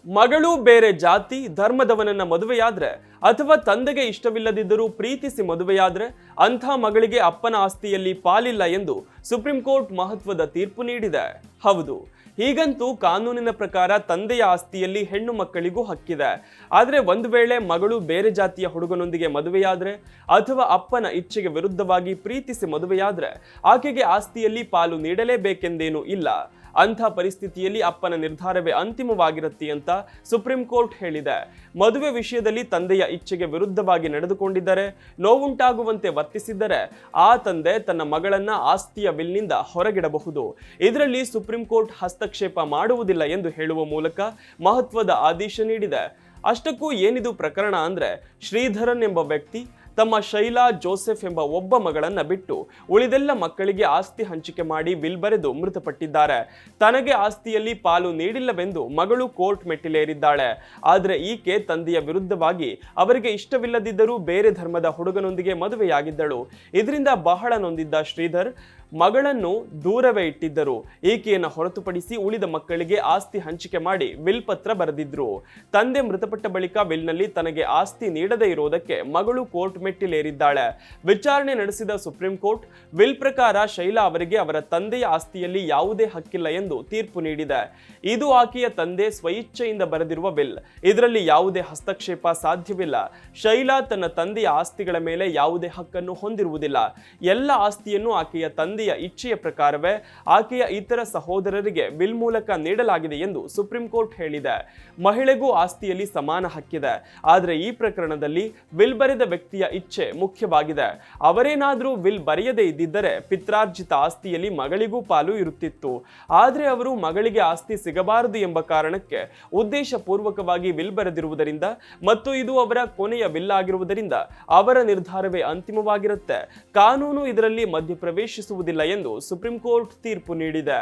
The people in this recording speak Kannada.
ಮಗಳು ಬೇರೆ ಜಾತಿ ಧರ್ಮದವನನ್ನ ಮದುವೆಯಾದ್ರೆ ಅಥವಾ ತಂದೆಗೆ ಇಷ್ಟವಿಲ್ಲದಿದ್ದರೂ ಪ್ರೀತಿಸಿ ಮದುವೆಯಾದ್ರೆ ಅಂಥ ಮಗಳಿಗೆ ಅಪ್ಪನ ಆಸ್ತಿಯಲ್ಲಿ ಪಾಲಿಲ್ಲ ಎಂದು ಸುಪ್ರೀಂ ಕೋರ್ಟ್ ಮಹತ್ವದ ತೀರ್ಪು ನೀಡಿದೆ. ಹೌದು, ಹೀಗಂತೂ ಕಾನೂನಿನ ಪ್ರಕಾರ ತಂದೆಯ ಆಸ್ತಿಯಲ್ಲಿ ಹೆಣ್ಣು ಮಕ್ಕಳಿಗೂ ಹಕ್ಕಿದೆ. ಆದರೆ ಒಂದು ವೇಳೆ ಮಗಳು ಬೇರೆ ಜಾತಿಯ ಹುಡುಗನೊಂದಿಗೆ ಮದುವೆಯಾದ್ರೆ ಅಥವಾ ಅಪ್ಪನ ಇಚ್ಛೆಗೆ ವಿರುದ್ಧವಾಗಿ ಪ್ರೀತಿಸಿ ಮದುವೆಯಾದ್ರೆ ಆಕೆಗೆ ಆಸ್ತಿಯಲ್ಲಿ ಪಾಲು ನೀಡಲೇಬೇಕೆಂದೇನೂ ಇಲ್ಲ. ಅಂಥ ಪರಿಸ್ಥಿತಿಯಲ್ಲಿ ಅಪ್ಪನ ನಿರ್ಧಾರವೇ ಅಂತಿಮವಾಗಿರುತ್ತೆ ಅಂತ ಸುಪ್ರೀಂ ಕೋರ್ಟ್ ಹೇಳಿದೆ. ಮದುವೆ ವಿಷಯದಲ್ಲಿ ತಂದೆಯ ಇಚ್ಛೆಗೆ ವಿರುದ್ಧವಾಗಿ ನಡೆದುಕೊಂಡಿದ್ದರೆ, ನೋವುಂಟಾಗುವಂತೆ ವರ್ತಿಸಿದ್ದರೆ ಆ ತಂದೆ ತನ್ನ ಮಗಳನ್ನ ಆಸ್ತಿಯ ವಿಲ್ನಿಂದ ಹೊರಗಿಡಬಹುದು. ಇದರಲ್ಲಿ ಸುಪ್ರೀಂ ಕೋರ್ಟ್ ಹಸ್ತಕ್ಷೇಪ ಮಾಡುವುದಿಲ್ಲ ಎಂದು ಹೇಳುವ ಮೂಲಕ ಮಹತ್ವದ ಆದೇಶ ನೀಡಿದೆ. ಅಷ್ಟಕ್ಕೂ ಏನಿದು ಪ್ರಕರಣ ಅಂದ್ರೆ, ಶ್ರೀಧರನ್ ಎಂಬ ವ್ಯಕ್ತಿ ತಮ್ಮ ಶೈಲಾ ಜೋಸೆಫ್ ಎಂಬ ಒಬ್ಬ ಮಗಳನ್ನ ಬಿಟ್ಟು ಉಳಿದೆಲ್ಲ ಮಕ್ಕಳಿಗೆ ಆಸ್ತಿ ಹಂಚಿಕೆ ಮಾಡಿ ವಿಲ್ ಬರೆದು ಮೃತಪಟ್ಟಿದ್ದಾರೆ. ತನಗೆ ಆಸ್ತಿಯಲ್ಲಿ ಪಾಲು ನೀಡಿಲ್ಲವೆಂದು ಮಗಳು ಕೋರ್ಟ್ ಮೆಟ್ಟಿಲೇರಿದ್ದಾಳೆ. ಆದರೆ ಈಕೆ ತಂದೆಯ ವಿರುದ್ಧವಾಗಿ ಅವರಿಗೆ ಇಷ್ಟವಿಲ್ಲದಿದ್ದರೂ ಬೇರೆ ಧರ್ಮದ ಹುಡುಗನೊಂದಿಗೆ ಮದುವೆಯಾಗಿದ್ದಳು. ಇದರಿಂದ ಬಹಳ ನೊಂದಿದ್ದ ಶ್ರೀಧರ್ ಮಗಳನ್ನು ದೂರವೇ ಇಟ್ಟಿದ್ದರು. ಈಕೆಯನ್ನು ಹೊರತುಪಡಿಸಿ ಉಳಿದ ಮಕ್ಕಳಿಗೆ ಆಸ್ತಿ ಹಂಚಿಕೆ ಮಾಡಿ ವಿಲ್ ಪತ್ರ ಬರೆದಿದ್ರು. ತಂದೆ ಮೃತಪಟ್ಟ ಬಳಿಕ ವಿಲ್ನಲ್ಲಿ ತನಗೆ ಆಸ್ತಿ ನೀಡದೇ ಇರುವುದಕ್ಕೆ ಮಗಳು ಕೋರ್ಟ್ ಮೆಟ್ಟಿಲೇರಿದ್ದಾಳೆ. ವಿಚಾರಣೆ ನಡೆಸಿದ ಸುಪ್ರೀಂ ಕೋರ್ಟ್ ವಿಲ್ ಪ್ರಕಾರ ಶೈಲಾ ಅವರಿಗೆ ಅವರ ತಂದೆಯ ಆಸ್ತಿಯಲ್ಲಿ ಯಾವುದೇ ಹಕ್ಕಿಲ್ಲ ಎಂದು ತೀರ್ಪು ನೀಡಿದೆ. ಇದು ಆಕೆಯ ತಂದೆ ಸ್ವಇಚ್ಛೆಯಿಂದ ಬರೆದಿರುವ ವಿಲ್. ಇದರಲ್ಲಿ ಯಾವುದೇ ಹಸ್ತಕ್ಷೇಪ ಸಾಧ್ಯವಿಲ್ಲ. ಶೈಲಾ ತನ್ನ ತಂದೆಯ ಆಸ್ತಿಗಳ ಮೇಲೆ ಯಾವುದೇ ಹಕ್ಕನ್ನು ಹೊಂದಿರುವುದಿಲ್ಲ. ಎಲ್ಲ ಆಸ್ತಿಯನ್ನು ಆಕೆಯ ತಂದೆಯ ಇಚ್ಛೆಯ ಪ್ರಕಾರವೇ ಆಕೆಯ ಇತರ ಸಹೋದರರಿಗೆ ವಿಲ್ ಮೂಲಕ ನೀಡಲಾಗಿದೆ ಎಂದು ಸುಪ್ರೀಂ ಕೋರ್ಟ್ ಹೇಳಿದೆ. ಮಹಿಳೆಗೂ ಆಸ್ತಿಯಲ್ಲಿ ಸಮಾನ ಹಕ್ಕಿದೆ. ಆದರೆ ಈ ಪ್ರಕರಣದಲ್ಲಿ ವಿಲ್ ಬರೆದ ವ್ಯಕ್ತಿಯ ಇಚ್ಛೆ ಮುಖ್ಯವಾಗಿದೆ. ಅವರೇನಾದರೂ ವಿಲ್ ಬರೆಯದೇ ಇದ್ದಿದ್ದರೆ ಪಿತ್ರಾರ್ಜಿತ ಆಸ್ತಿಯಲ್ಲಿ ಮಗಳಿಗೂ ಪಾಲು ಇರುತ್ತಿತ್ತು. ಆದರೆ ಅವರು ಮಗಳಿಗೆ ಆಸ್ತಿ ಸಿಗಬಾರದು ಎಂಬ ಕಾರಣಕ್ಕೆ ಉದ್ದೇಶಪೂರ್ವಕವಾಗಿ ವಿಲ್ ಬರೆದಿರುವುದರಿಂದ ಮತ್ತು ಇದು ಅವರ ಕೊನೆಯ ವಿಲ್ ಆಗಿರುವುದರಿಂದ ಅವರ ನಿರ್ಧಾರವೇ ಅಂತಿಮವಾಗಿರುತ್ತೆ. ಕಾನೂನು ಇದರಲ್ಲಿ ಮಧ್ಯಪ್ರವೇಶಿಸುವುದಿಲ್ಲ ಎಂದು ಸುಪ್ರೀಂ ಕೋರ್ಟ್ ತೀರ್ಪು ನೀಡಿದೆ.